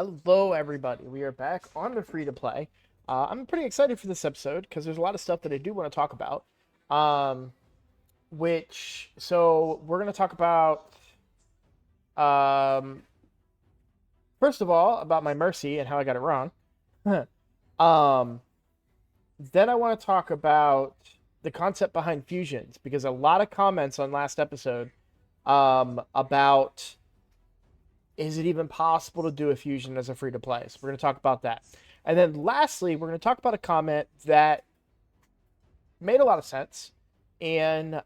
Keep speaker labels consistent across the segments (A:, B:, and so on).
A: Hello, everybody. We are back on the free to play. I'm pretty excited for this episode because there's a lot of stuff that I do want to talk about. Um, so we're going to talk about, um, first of all, about my mercy and how I got it wrong. um, then I want to talk about the concept behind fusions because a lot of comments on last episode about is it even possible to do a fusion as a free to play? So we're going to talk about that. And then lastly, we're going to talk about a comment that made a lot of sense and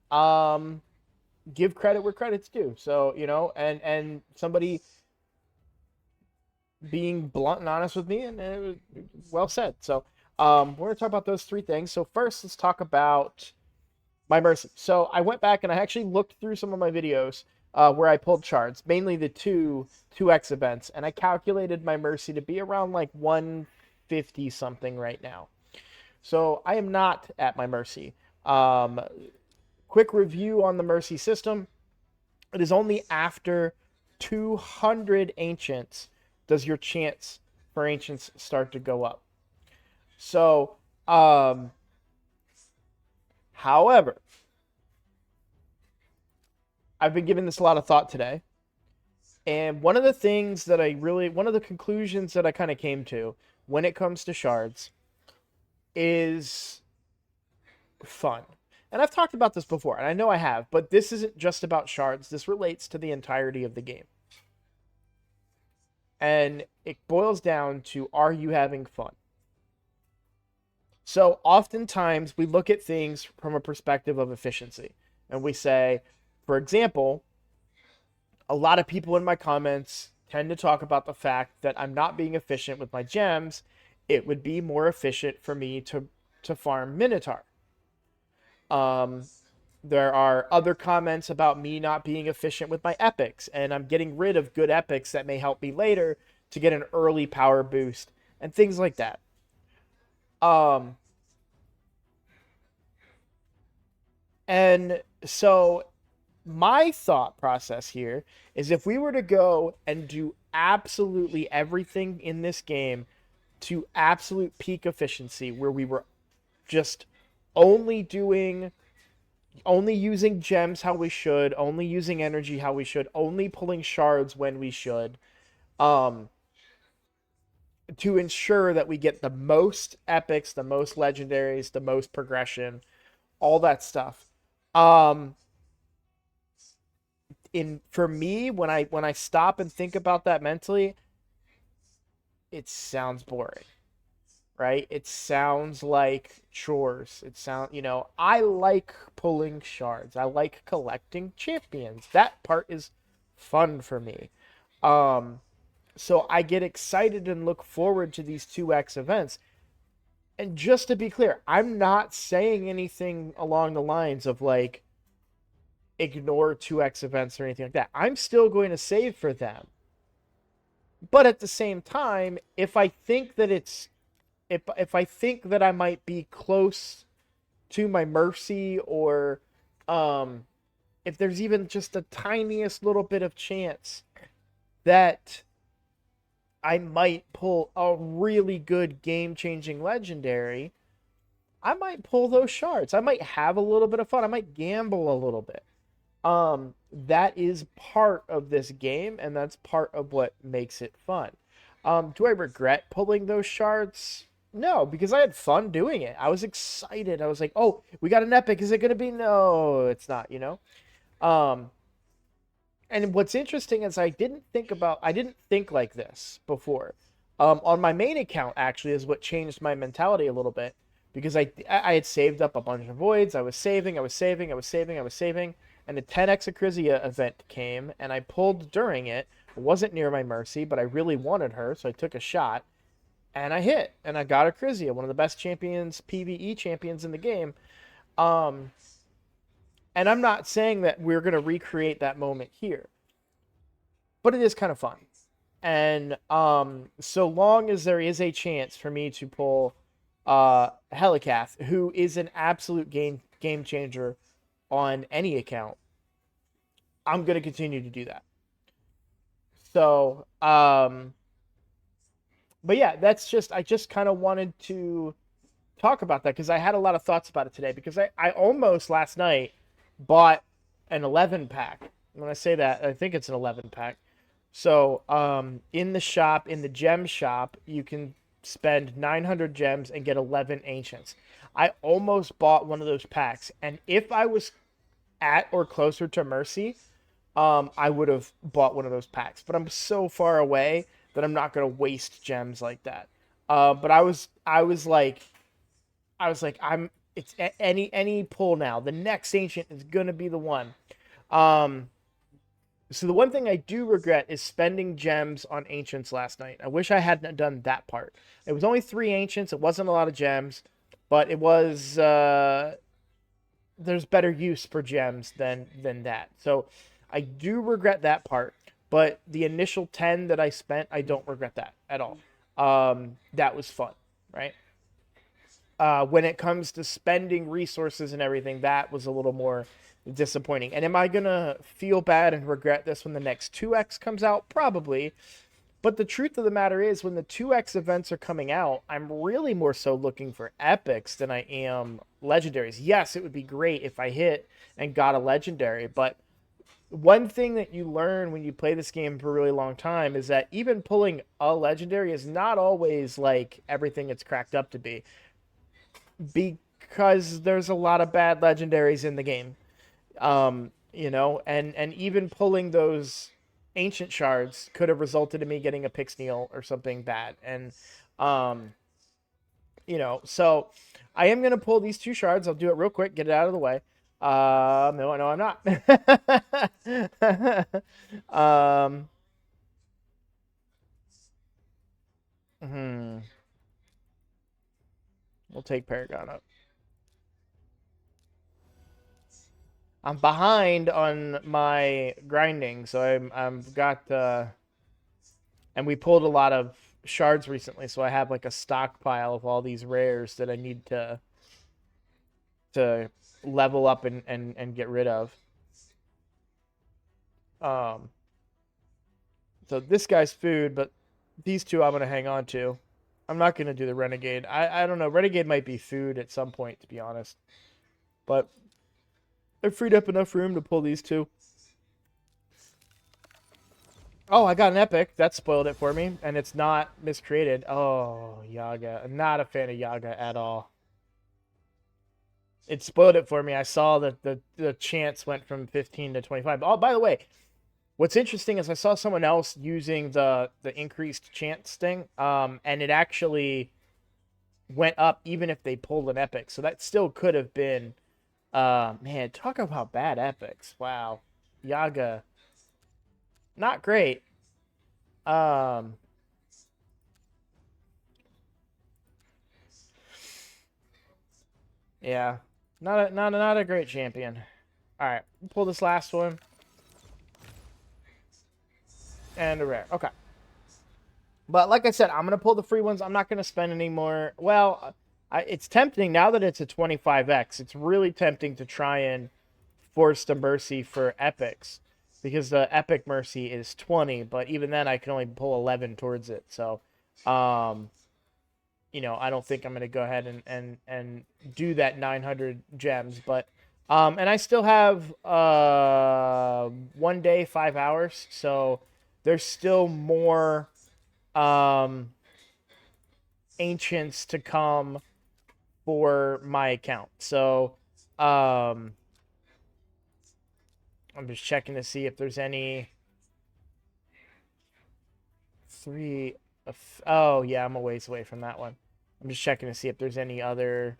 A: give credit where credit's due. So, and somebody being blunt and honest with me, and it was well said. So, we're going to talk about those three things. So first, let's talk about my mercy. So I went back and I actually looked through some of my videos where I pulled shards, mainly the two X events, and I calculated my mercy to be around like 150 something right now. So I am not at my mercy. Um, Quick review on the mercy system. It is only after 200 ancients does your chance for ancients start to go up. So, however, I've been giving this a lot of thought today. And one of the things that one of the conclusions that I kind of came to when it comes to shards is fun. And I've talked about this before, and I know I have, but this isn't just about shards. This relates to the entirety of the game. And it boils down to, are you having fun? So oftentimes we look at things from a perspective of efficiency. And we say, for example, a lot of people in my comments tend to talk about the fact that I'm not being efficient with my gems. It would be more efficient for me to farm Minotaur. Um, there are other comments about me not being efficient with my epics, and I'm getting rid of good epics that may help me later to get an early power boost and things like that. Um, and so my thought process here is if we were to go and do absolutely everything in this game to absolute peak efficiency, where we were just only doing only using gems how we should, only using energy how we should, only pulling shards when we should, um, to ensure that we get the most epics, the most legendaries, the most progression, all that stuff. Um, in for me, when I stop and think about that mentally, it sounds boring, right? It sounds like chores. I like pulling shards. I like collecting champions. That part is fun for me. Um, so I get excited and look forward to these 2X events. And just to be clear, I'm not saying anything along the lines of like ignore 2X events or anything like that. I'm still going to save for them. But at the same time, if I think that I might be close to my mercy, or um if there's even just the tiniest little bit of chance that I might pull a really good game-changing legendary, I might pull those shards. I might have a little bit of fun. I might gamble a little bit. That is part of this game, and that's part of what makes it fun. Do I regret pulling those shards? No, because I had fun doing it. I was excited. I was like, "Oh, we got an epic. Is it going to be?" No, it's not. Um, and what's interesting is I didn't think like this before. On my main account actually is what changed my mentality a little bit because I had saved up a bunch of voids. I was saving, and the 10x Acrizia event came and I pulled during it. It wasn't near my mercy, but I really wanted her, so I took a shot and I hit and I got Acrizia, one of the best champions, PvE champions in the game. Um, and I'm not saying that we're gonna recreate that moment here, but it is kind of fun. And so long as there is a chance for me to pull Helicath, who is an absolute game changer on any account, I'm gonna continue to do that. So but yeah, I just kind of wanted to talk about that because I had a lot of thoughts about it today because I almost last night bought an 11 pack. When I say that, I think it's an 11 pack. So, in the shop, in the gem shop, you can spend 900 gems and get 11 ancients. I almost bought one of those packs, and if I was at or closer to Mercy, I would have bought one of those packs. But I'm so far away that I'm not gonna waste gems like that. But I was like, it's any pull now. The next ancient is gonna be the one. Um, so the one thing I do regret is spending gems on ancients last night. I wish I hadn't done that part. It was only 3 ancients. It wasn't a lot of gems, but it was. There's better use for gems than that. So I do regret that part. But the initial 10 that I spent, I don't regret that at all. That was fun, right? When it comes to spending resources and everything, that was a little more disappointing. And am I gonna feel bad and regret this when the next 2x comes out? Probably. But the truth of the matter is, when the 2x events are coming out, I'm really more so looking for epics than I am legendaries. Yes, it would be great if I hit and got a legendary, but one thing that you learn when you play this game for a really long time is that even pulling a legendary is not always like everything it's cracked up to be, because there's a lot of bad legendaries in the game. And even pulling those ancient shards could have resulted in me getting a Pixneal or something bad. And um, so I am gonna pull these 2 shards. I'll do it real quick, get it out of the way. No, I'm not. um, hmm, we'll take Paragon up. I'm behind on my grinding, so I've got and we pulled a lot of shards recently, so I have like a stockpile of all these rares that I need to level up and get rid of. Um, so this guy's food, but these 2 I'm gonna hang on to. I'm not gonna do the renegade. I don't know. Renegade might be food at some point, to be honest. But I freed up enough room to pull these 2. Oh, I got an epic. That spoiled it for me, and it's not miscreated. Oh, Yaga. I'm not a fan of Yaga at all. It spoiled it for me. I saw that the chance went from 15 to 25. Oh, by the way, what's interesting is I saw someone else using the increased chance thing, and it actually went up even if they pulled an epic. So that still could have been, man, talk about bad epics. Wow, Yaga, not great. Um, yeah, not a great champion. All right, pull this last one and a rare. Okay. But like I said, I'm gonna pull the free ones. I'm not gonna spend any more. Well, it's tempting now that it's a 25x. It's really tempting to try and force the mercy for epics, because the epic mercy is 20. But even then, I can only pull 11 towards it. So, um, I don't think I'm gonna go ahead and do that 900 gems. But and I still have 1 day, 5 hours. So there's still more um, ancients to come for my account. So I'm just checking to see if there's any three. Oh yeah, I'm a ways away from that one. I'm just checking to see if there's any other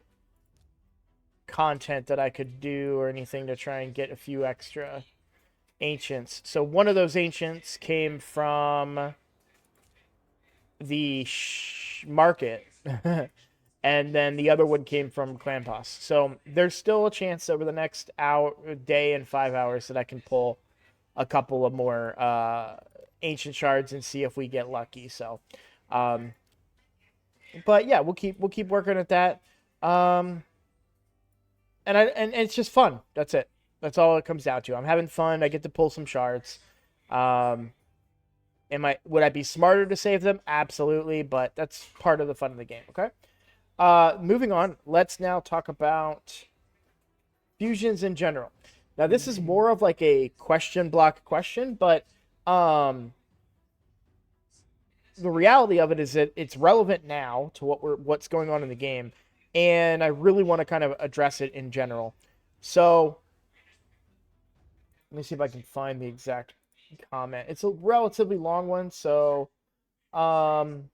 A: content that I could do or anything to try and get a few extra ancients. So one of those ancients came from the market, and then the other one came from Clan Boss. So there's still a chance over the next day and 5 hours that I can pull a couple of more ancient shards and see if we get lucky. So, um, but yeah, we'll keep working at that. Um, and it's just fun. That's it. That's all it comes down to. I'm having fun. I get to pull some shards. Um, Would I be smarter to save them? Absolutely, but that's part of the fun of the game, okay? Moving on, let's now talk about fusions in general. Now, this is more of like a question block question, but the reality of it is that it's relevant now to what's going on in the game, and I really want to kind of address it in general. So let me see if I can find the exact comment. It's a relatively long one, so I'm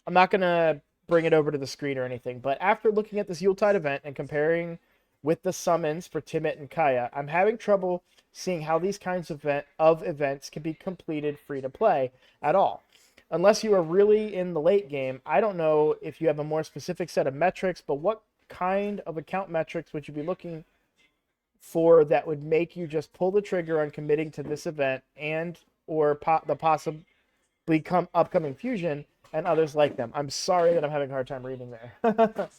A: not gonna bring it over to the screen or anything. But after looking at this Yuletide event and comparing with the summons for Timit and Kaya, I'm having trouble seeing how these kinds of events can be completed free to play at all. Unless you are really in the late game, I don't know if you have a more specific set of metrics, but what kind of account metrics would you be looking for that would make you just pull the trigger on committing to this event and or the possibly upcoming fusion and others like them? I'm sorry that I'm having a hard time reading there.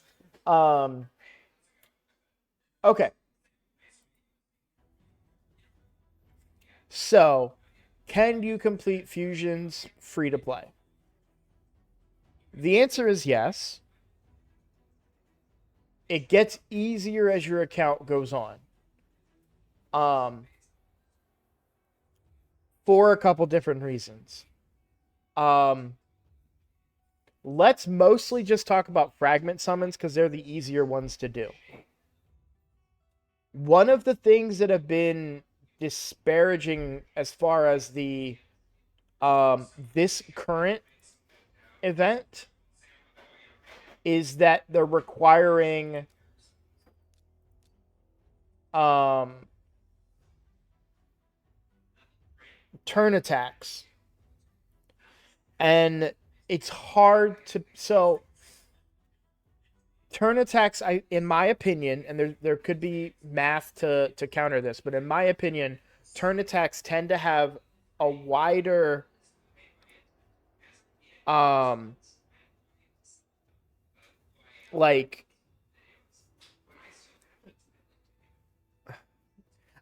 A: Okay. So, can you complete fusions free to play? The answer is yes. It gets easier as your account goes on. For a couple different reasons. Let's mostly just talk about fragment summons because they're the easier ones to do. One of the things that have been disparaging as far as the this current event is that they're requiring turn attacks, and it's hard to turn attacks, in my opinion, and there could be math to counter this, but in my opinion, turn attacks tend to have a wider like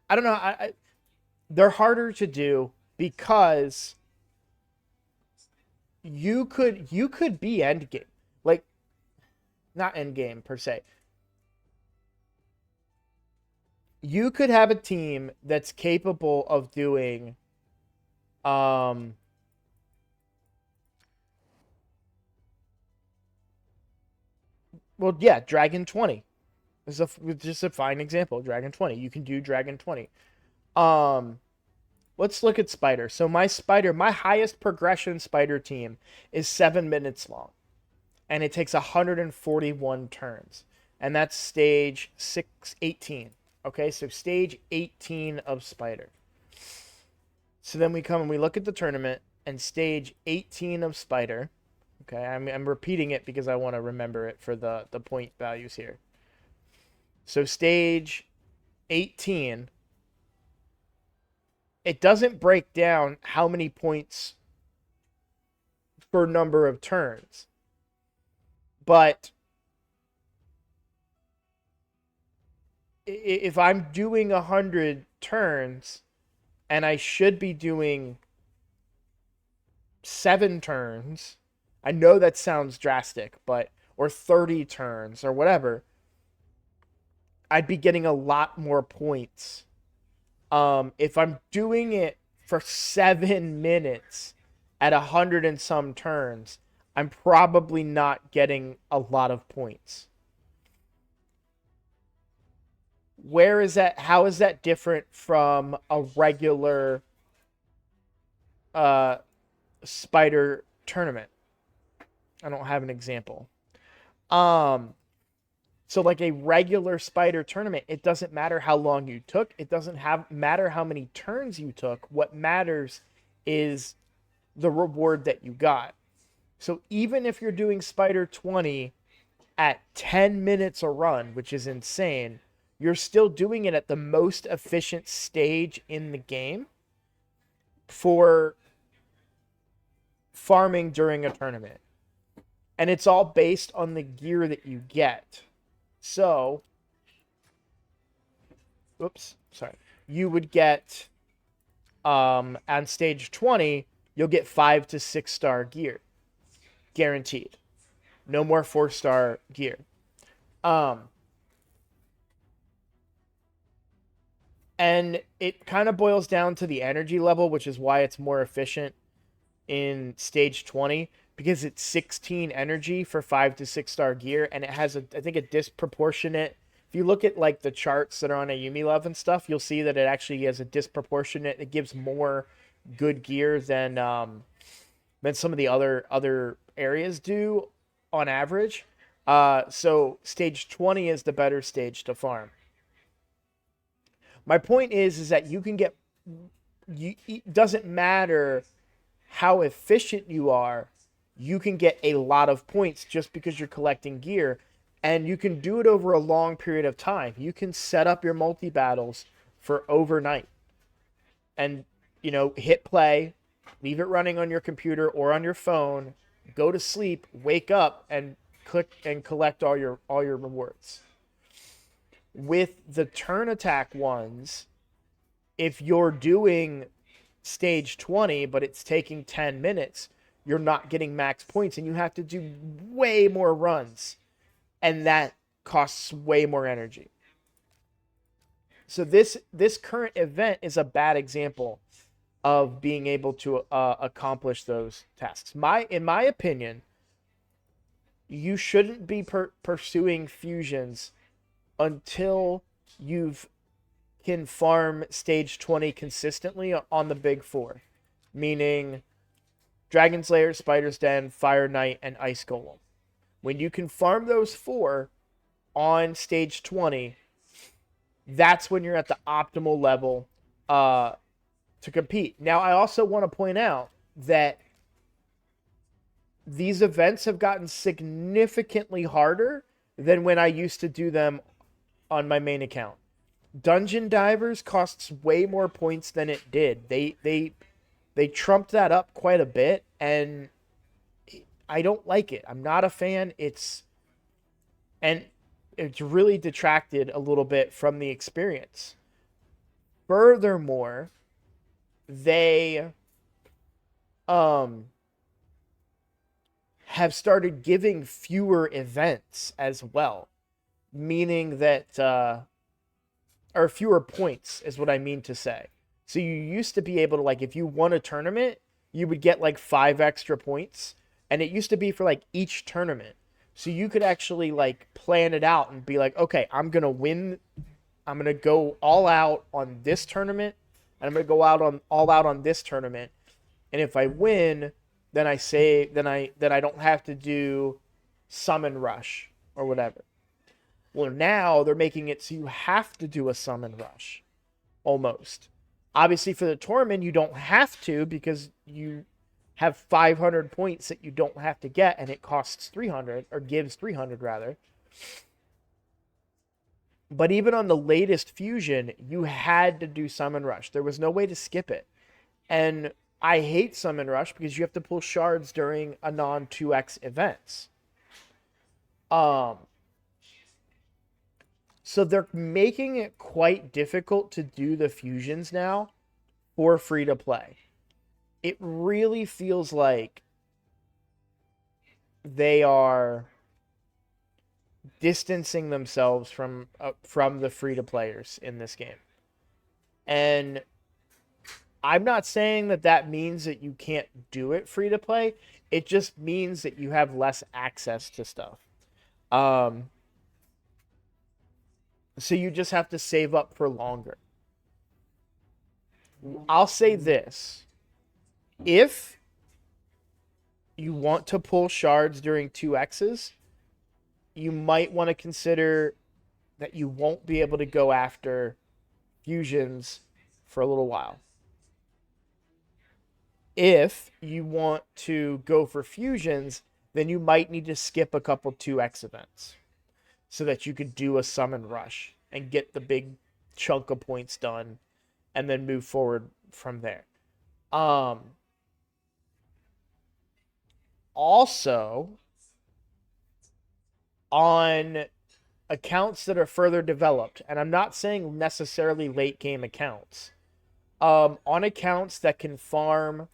A: I don't know, they're harder to do because you could be end game, like not end game per se. You could have a team that's capable of doing well, yeah, Dragon 20 is just a fine example. Dragon 20, you can do Dragon 20. Let's look at Spider. So my highest progression Spider team is 7 minutes long, and it takes 141 turns, and that's stage 18. Okay, so stage 18 of Spider. So then we come and we look at the tournament, and stage 18 of Spider. Okay, I'm repeating it because I want to remember it for the point values here. So stage 18, it doesn't break down how many points per number of turns. But if I'm doing 100 turns and I should be doing 7 turns, I know that sounds drastic, but or 30 turns or whatever, I'd be getting a lot more points. If I'm doing it for 7 minutes at 100 and some turns, I'm probably not getting a lot of points. Where is that? How is that different from a regular Spider tournament? I don't have an example. So like a regular Spider tournament, it doesn't matter how long you took. It doesn't matter how many turns you took. What matters is the reward that you got. So even if you're doing Spider 20 at 10 minutes a run, which is insane, you're still doing it at the most efficient stage in the game for farming during a tournament. And it's all based on the gear that you get. So, you would get on stage 20, you'll get 5 to 6 star gear. Guaranteed. No more 4-star gear. Um, and it kind of boils down to the energy level, which is why it's more efficient in stage 20 because it's 16 energy for 5 to 6 star gear, and it has I think a disproportionate. If you look at like the charts that are on a Yumi Love and stuff, you'll see that it actually has a disproportionate. It gives more good gear than some of the other areas do on average. So stage 20 is the better stage to farm. My point is that you can get it doesn't matter how efficient you are, you can get a lot of points just because you're collecting gear, and you can do it over a long period of time. You can set up your multi battles for overnight and hit play, leave it running on your computer or on your phone, go to sleep, wake up and click and collect all your rewards. With the turn attack ones, if you're doing stage 20 but it's taking 10 minutes, you're not getting max points and you have to do way more runs, and that costs way more energy. So this current event is a bad example of being able to accomplish those tasks. In my opinion, you shouldn't be pursuing fusions until you've can farm stage 20 consistently on the big four, meaning Dragon Slayer, Spider's Den, Fire Knight, and Ice Golem. When you can farm those four on stage 20, that's when you're at the optimal level to compete. Now, I also want to point out that these events have gotten significantly harder than when I used to do them on my main account. Dungeon Divers costs way more points than it did. They trumped that up quite a bit, and I don't like it. I'm not a fan. It's really detracted a little bit from the experience. Furthermore, they have started giving fewer events as well, meaning that or fewer points is what I mean to say. So you used to be able to, like, if you won a tournament, you would get like 5 extra points, and it used to be for like each tournament. So you could actually like plan it out and be like, okay, I'm gonna win. I'm gonna go all out on this tournament, and I'm gonna go all out on this tournament. And if I win, then I don't have to do summon rush or whatever. Well, now they're making it so you have to do a summon rush, almost. Obviously, for the tournament, you don't have to because you have 500 points that you don't have to get, and it costs 300, or gives 300 rather. But even on the latest fusion, you had to do summon rush. There was no way to skip it. And I hate summon rush because you have to pull shards during a non 2x events. So they're making it quite difficult to do the fusions now for free to play. It really feels like they are distancing themselves from the free to players in this game. And I'm not saying that means that you can't do it free to play. It just means that you have less access to stuff. So you just have to save up for longer. I'll say this. If you want to pull shards during 2x's, you might want to consider that you won't be able to go after fusions for a little while. If you want to go for fusions, then you might need to skip a couple 2x events so that you could do a summon rush and get the big chunk of points done and then move forward from there. Also, on accounts that are further developed, and I'm not saying necessarily late game accounts, on accounts that can farm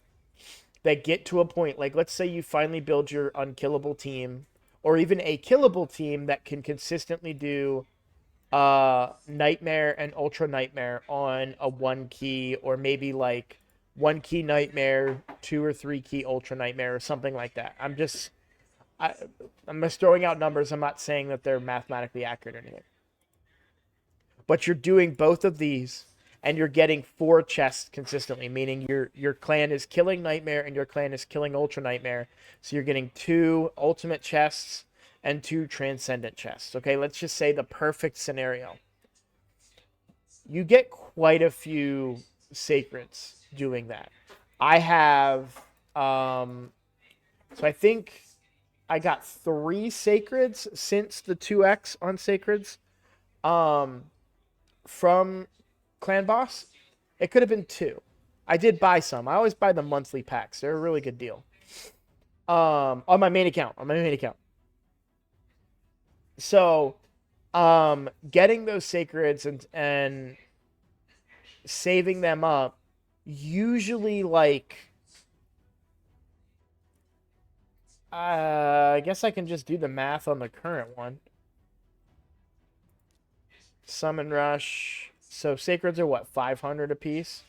A: that get to a point, like let's say you finally build your unkillable team, or even a killable team that can consistently do nightmare and ultra nightmare on a 1 key, or maybe like 1 key nightmare, 2 or 3 key ultra nightmare, or something like that. I, I'm just throwing out numbers. I'm not saying that they're mathematically accurate or anything. But you're doing both of these, and you're getting 4 chests consistently, meaning your clan is killing nightmare and your clan is killing ultra nightmare. So you're getting 2 ultimate chests and 2 transcendent chests. Okay, let's just say the perfect scenario. You get quite a few sacreds doing that. I have so I think I got 3 sacreds since the 2x on sacreds from Clan Boss. It could have been 2. I did buy some. I always buy the monthly packs. They're a really good deal. On my main account. So, getting those sacreds and saving them up, usually like, I guess I can just do the math on the current one. Summon Rush. So sacreds are what, 500 a piece?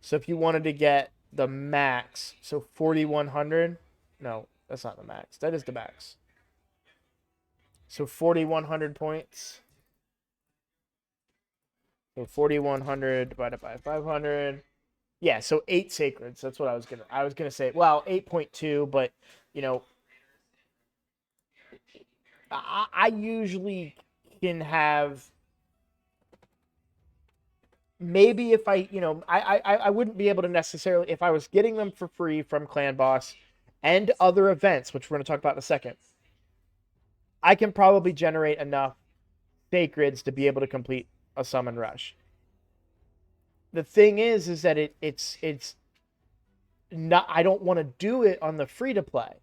A: So if you wanted to get the max, so 4,100. No, that's not the max. That is the max. So 4,100 points. So 4,100 divided by 500. Yeah, so 8 sacreds. That's what I was gonna say. Well, 8.2, but you know, I usually can have, maybe if I wouldn't be able to necessarily, if I was getting them for free from Clan Boss and other events, which we're going to talk about in a second, I can probably generate enough sacreds to be able to complete a summon rush. The thing is that it's not, I don't want to do it on the free to play.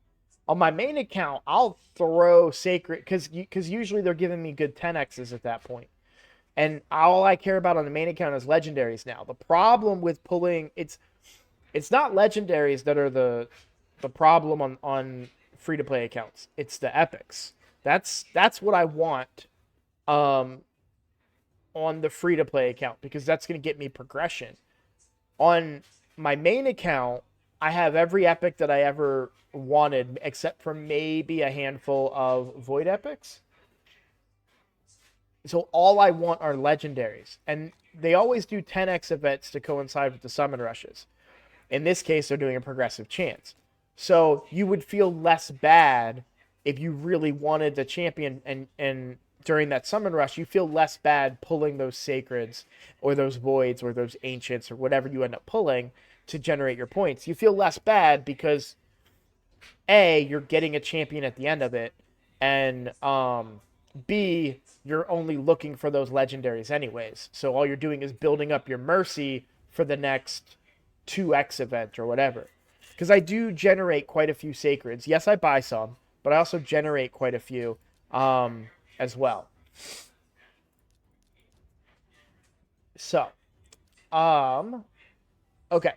A: On my main account, I'll throw sacred, because usually they're giving me good 10x's at that point. And all I care about on the main account is legendaries now. The problem with pulling, it's not legendaries that are the problem on free to play accounts. It's the epics. That's what I want on the free to play account, because that's going to get me progression. On my main account, I have every epic that I ever wanted, except for maybe a handful of void epics. So all I want are legendaries. And they always do 10x events to coincide with the summon rushes. In this case, they're doing a progressive chance. So you would feel less bad if you really wanted the champion, and during that summon rush, you feel less bad pulling those sacreds or those voids or those ancients or whatever you end up pulling to generate your points. You feel less bad because A, you're getting a champion at the end of it, and B, you're only looking for those legendaries anyways. So all you're doing is building up your mercy for the next 2x event or whatever. Because I do generate quite a few sacreds. Yes, I buy some, but I also generate quite a few as well. So, okay.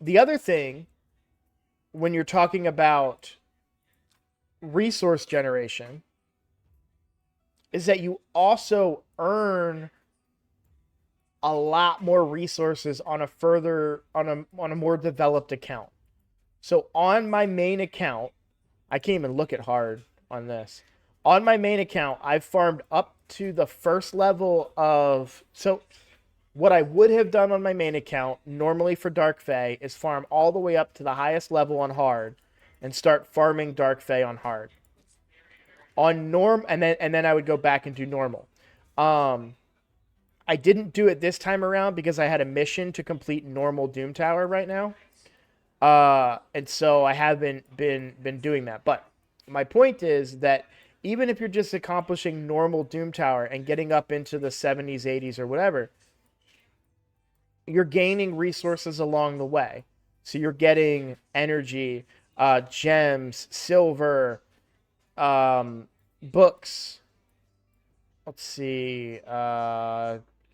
A: The other thing, when you're talking about resource generation, is that you also earn a lot more resources on a more developed account. So on my main account, I can't even look at hard on this. On my main account, I've farmed up to the first level of, so what I would have done on my main account normally for Dark Fae is farm all the way up to the highest level on hard and start farming Dark Fae on hard. On norm, and then I would go back and do normal. I didn't do it this time around because I had a mission to complete normal Doom Tower right now. And so I haven't been doing that. But my point is that even if you're just accomplishing normal Doom Tower and getting up into the 70s, 80s, or whatever, you're gaining resources along the way. So you're getting energy, gems, silver, books. Let's see,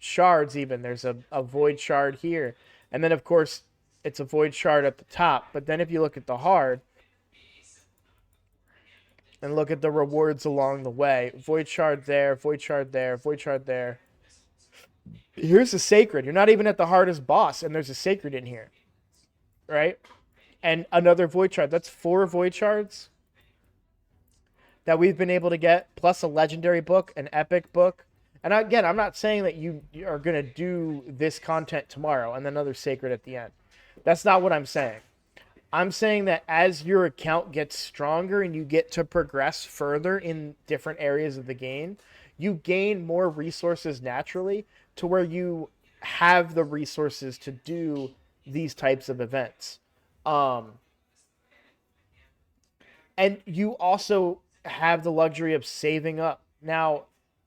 A: shards even. There's a void shard here. And then, of course, it's a void shard at the top. But then if you look at the hard and look at the rewards along the way, void shard there, void shard there, void shard there. Here's a sacred. You're not even at the hardest boss, and there's a sacred in here, right? And another void shard. That's 4 void shards that we've been able to get, plus a legendary book, an epic book. And again, I'm not saying that you are going to do this content tomorrow and then another sacred at the end. That's not what I'm saying. I'm saying that as your account gets stronger and you get to progress further in different areas of the game, you gain more resources naturally to where you have the resources to do these types of events. And you also have the luxury of saving up. Now,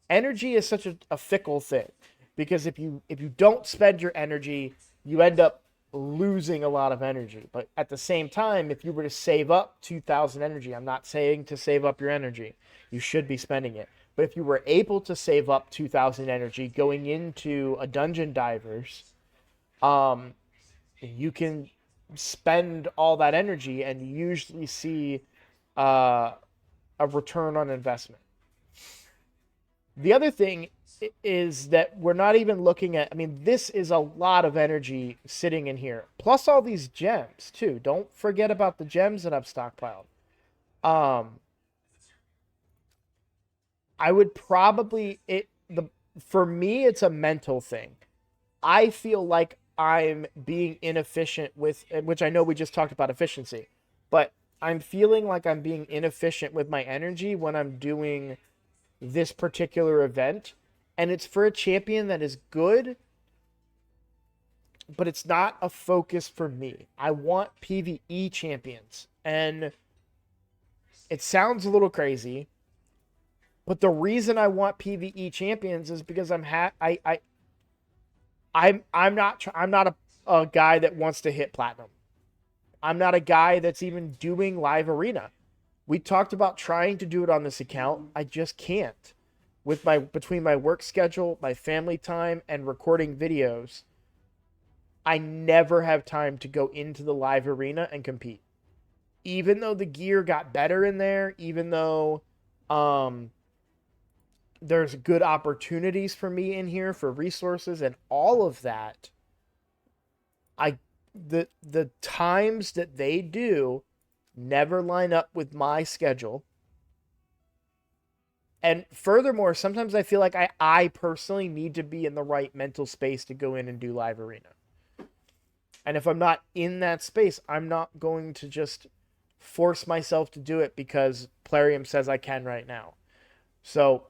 A: energy is such a fickle thing because if you don't spend your energy, you end up losing a lot of energy. But at the same time, if you were to save up 2,000 energy, I'm not saying to save up your energy. You should be spending it. But if you were able to save up 2,000 energy going into a dungeon divers, you can spend all that energy and usually see a return on investment. The other thing is that we're not even looking at, I mean, this is a lot of energy sitting in here, plus all these gems too. Don't forget about the gems that I've stockpiled. I would probably, for me, it's a mental thing. I feel like I'm being inefficient with, which I know we just talked about efficiency, but I'm feeling like I'm being inefficient with my energy when I'm doing this particular event. And it's for a champion that is good, but it's not a focus for me. I want PvE champions. And it sounds a little crazy, but the reason I want PvE champions is because I'm not a guy that wants to hit platinum. I'm not a guy that's even doing live arena. We talked about trying to do it on this account. I just can't. With between my work schedule, my family time, and recording videos, I never have time to go into the live arena and compete. Even though the gear got better in there, even though there's good opportunities for me in here for resources and all of that, the times that they do never line up with my schedule. And furthermore, sometimes I feel like I personally need to be in the right mental space to go in and do live arena. And if I'm not in that space, I'm not going to just force myself to do it because Plarium says I can right now. So,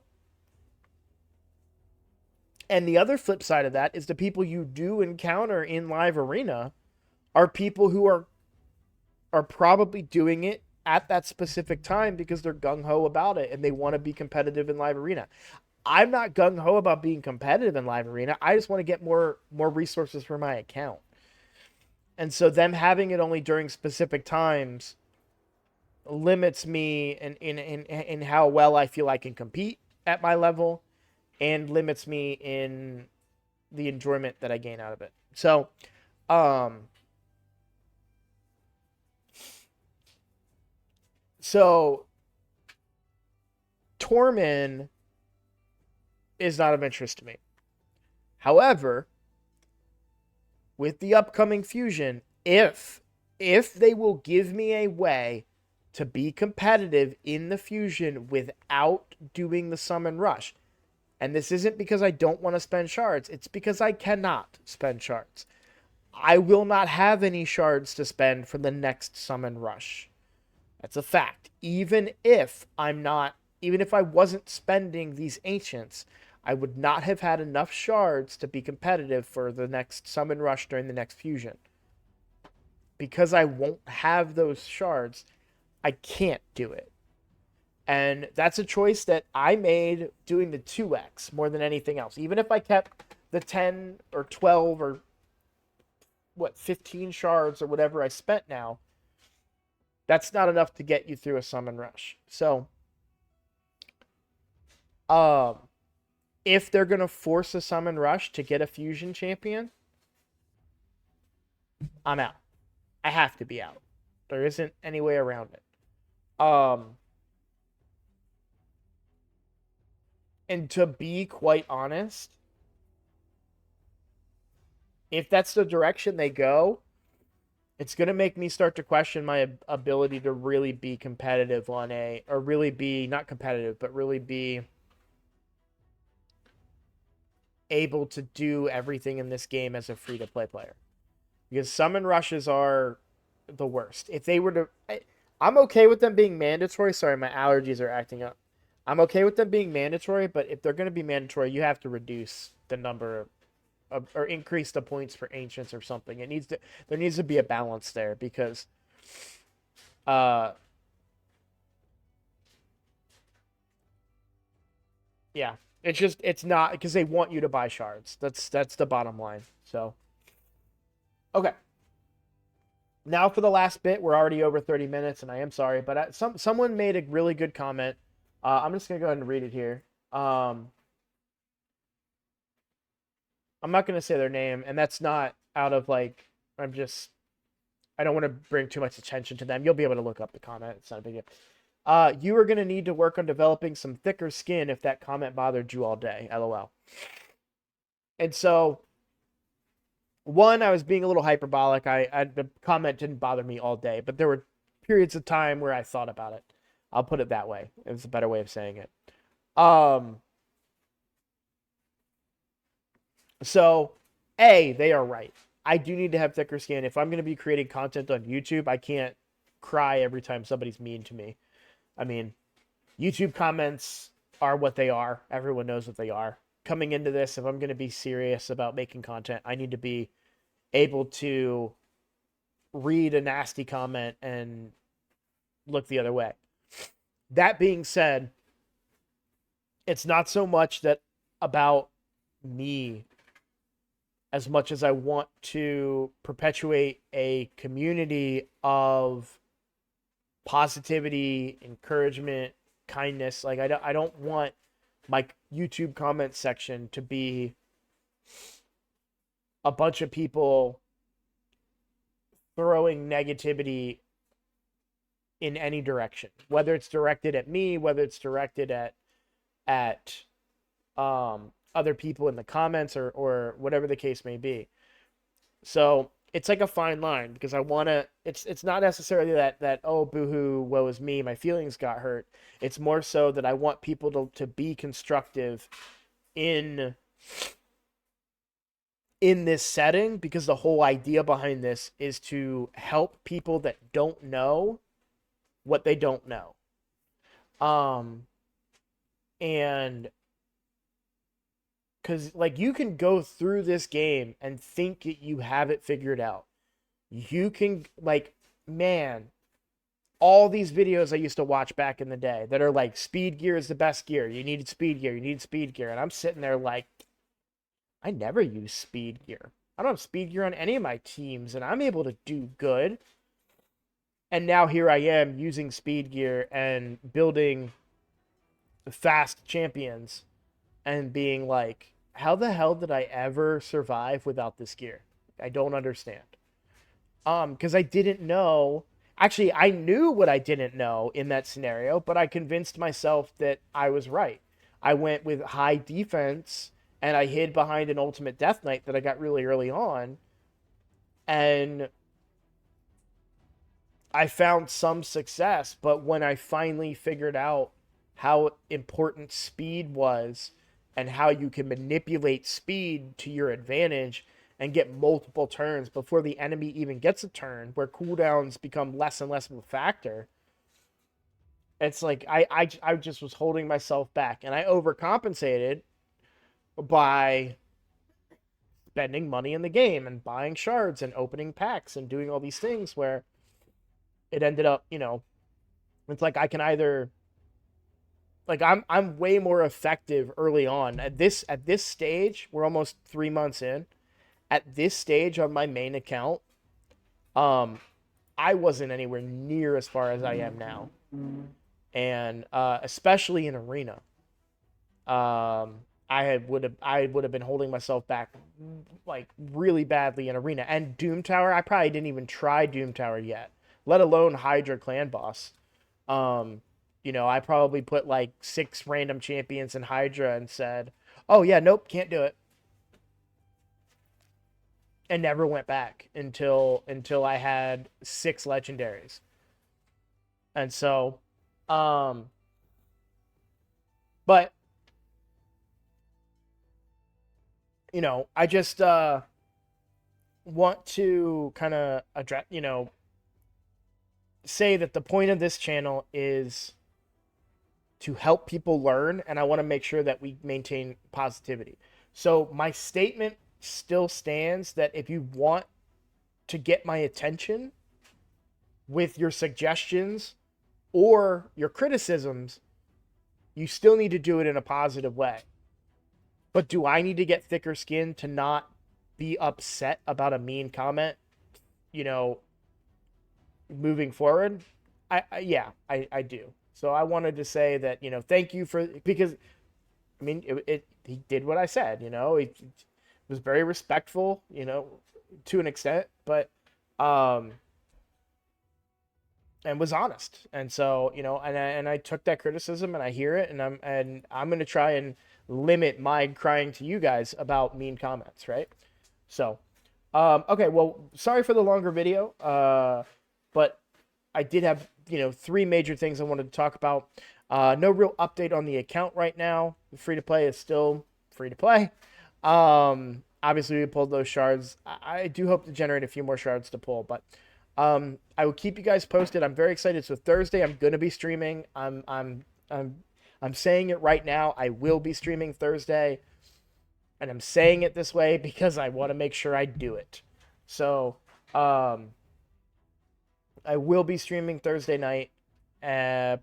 A: and the other flip side of that is the people you do encounter in live arena are people who are probably doing it at that specific time because they're gung-ho about it and they want to be competitive in live arena. I'm not gung-ho about being competitive in live arena. I just want to get more resources for my account. And so them having it only during specific times limits me in how well I feel I can compete at my level and limits me in the enjoyment that I gain out of it. So, Tormin is not of interest to me. However, with the upcoming fusion, if they will give me a way to be competitive in the fusion without doing the summon rush, and this isn't because I don't want to spend shards, it's because I cannot spend shards. I will not have any shards to spend for the next summon rush. That's a fact. Even if I wasn't spending these ancients, I would not have had enough shards to be competitive for the next summon rush during the next fusion. Because I won't have those shards, I can't do it. And that's a choice that I made doing the 2x more than anything else. Even if I kept the 10 or 12 or 15 shards or whatever I spent now, that's not enough to get you through a summon rush. So, if they're going to force a summon rush to get a fusion champion, I'm out. I have to be out. There isn't any way around it. And to be quite honest, if that's the direction they go, it's going to make me start to question my ability to really be competitive on or really be, not competitive, but really be able to do everything in this game as a free to play player. Because summon rushes are the worst. If they were to, I'm okay with them being mandatory. Sorry, my allergies are acting up. I'm okay with them being mandatory, but if they're going to be mandatory, you have to reduce the number or increase the points for ancients or something. There needs to be a balance there because uh yeah, it's not because they want you to buy shards. That's the bottom line. So okay. Now for the last bit, we're already over 30 minutes and I am sorry, but someone made a really good comment. I'm just going to go ahead and read it here. I'm not going to say their name, and that's not out of like, I don't want to bring too much attention to them. You'll be able to look up the comment. It's not a big deal. You are going to need to work on developing some thicker skin if that comment bothered you all day. LOL. And so, one, I was being a little hyperbolic. The comment didn't bother me all day, but there were periods of time where I thought about it. I'll put it that way. It was a better way of saying it. So, they are right. I do need to have thicker skin. If I'm going to be creating content on YouTube, I can't cry every time somebody's mean to me. I mean, YouTube comments are what they are. Everyone knows what they are. Coming into this, if I'm going to be serious about making content, I need to be able to read a nasty comment and look the other way. That being said, it's not so much that about me as much as I want to perpetuate a community of positivity, encouragement, kindness. Like I don't want my YouTube comment section to be a bunch of people throwing negativity in any direction, whether it's directed at me, whether it's directed at other people in the comments or whatever the case may be. So it's like a fine line because I want to, it's not necessarily that, oh, boohoo, woe is me, my feelings got hurt. It's more so that I want people to be constructive in this setting because the whole idea behind this is to help people that don't know what they don't know. And because like you can go through this game and think you have it figured out. You can like, man, all these videos I used to watch back in the day that are like speed gear is the best gear. You needed speed gear. You need speed gear. And I'm sitting there like, I never use speed gear. I don't have speed gear on any of my teams and I'm able to do good. And now here I am using speed gear and building fast champions and being like, how the hell did I ever survive without this gear? I don't understand. Because I didn't know. Actually, I knew what I didn't know in that scenario, but I convinced myself that I was right. I went with high defense and I hid behind an ultimate Death Knight that I got really early on. And I found some success, but when I finally figured out how important speed was and how you can manipulate speed to your advantage and get multiple turns before the enemy even gets a turn, where cooldowns become less and less of a factor, it's like I just was holding myself back, and I overcompensated by spending money in the game and buying shards and opening packs and doing all these things where it ended up, it's like I can either like I'm way more effective early on. At this stage, we're almost 3 months in. At this stage on my main account, I wasn't anywhere near as far as I am now. And especially in arena. I would have been holding myself back like really badly in arena. And Doom Tower, I probably didn't even try Doom Tower yet, let alone Hydra Clan Boss. Um, I probably put like 6 random champions in Hydra and said, "Oh yeah, nope, can't do it," and never went back until I had 6 legendaries. And so, um, but I just want to kind of address, say that the point of this channel is to help people learn, and I want to make sure that we maintain positivity. So my statement still stands that if you want to get my attention with your suggestions or your criticisms, you still need to do it in a positive way. But do I need to get thicker skin to not be upset about a mean comment, you know, moving forward? Yeah, I do. So I wanted to say that, thank you because I mean, he did what I said, he was very respectful, to an extent, but, and was honest. And so, and I took that criticism and I hear it, and I'm going to try and limit my crying to you guys about mean comments. Right. So, okay. Well, sorry for the longer video. But I did have, 3 major things I wanted to talk about. No real update on the account right now. Free to play is still free to play. Obviously we pulled those shards. I do hope to generate a few more shards to pull, but I will keep you guys posted. I'm very excited. So Thursday I'm going to be streaming. I'm saying it right now. I will be streaming Thursday, and I'm saying it this way because I want to make sure I do it. So, I will be streaming Thursday night.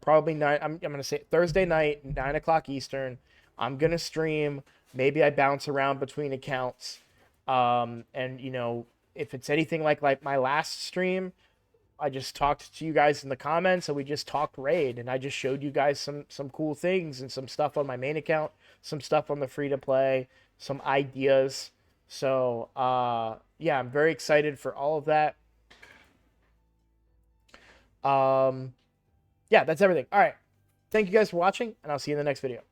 A: Probably 9. I'm gonna say Thursday night, 9 o'clock Eastern. I'm gonna stream. Maybe I bounce around between accounts. And if it's anything like my last stream, I just talked to you guys in the comments, and we just talked raid, and I just showed you guys some cool things and some stuff on my main account, some stuff on the free to play, some ideas. So yeah, I'm very excited for all of that. Yeah, that's everything. All right. Thank you guys for watching, and I'll see you in the next video.